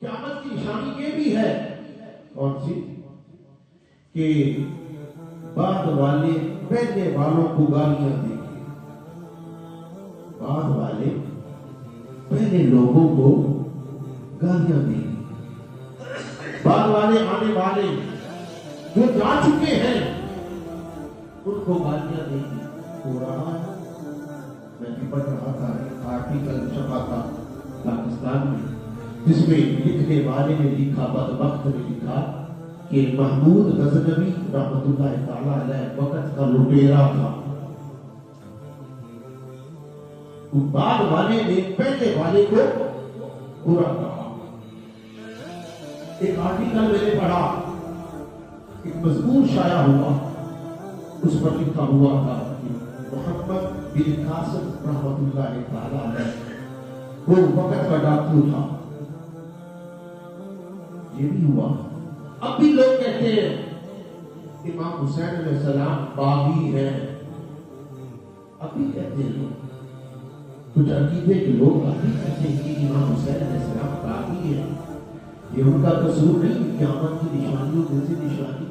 قیامت کی نشانی یہ بھی ہے، کون سی؟ کہ بعد والے پہلے والوں کو گالیاں دیں گے، بعد والے پہلے لوگوں کو گالیاں دیں گے، بعد والے آنے والے جو جا چکے ہیں ان کو گالیاں دیں گے۔ ہو رہا ہے، میں بھی پڑھ رہا تھا ایک آرٹیکل چھپا تھا پاکستان میں، جس میں لکھنے والے نے لکھا، بدبخت نے لکھا کہ محمود غزنوی رحمۃ اللہ تعالیٰ علیہ وقت کا لٹیرا تھا، بعد والے نے پہلے والے کو برا کہا۔ ایک آرٹیکل میں نے پڑھا، ایک مضمون شائع ہوا، اس پر لکھا ہوا تھا کہ محمد بن قاسم رحمۃ اللہ تعالیٰ علیہ وہ وقت کا ڈاکو تھا۔ یہ بھی ہوا۔ اب بھی لوگ کہتے ہیں امام حسین علیہ السلام باغی ہیں، اب بھی کہتے ہیں لوگ، کچھ عقیدے کے لوگ اب بھی کہتے ہیں کہ امام حسین علیہ السلام باغی ہیں۔ یہ ان کا قصور نہیں، قیامت کی نشانیوں میں سے نشانی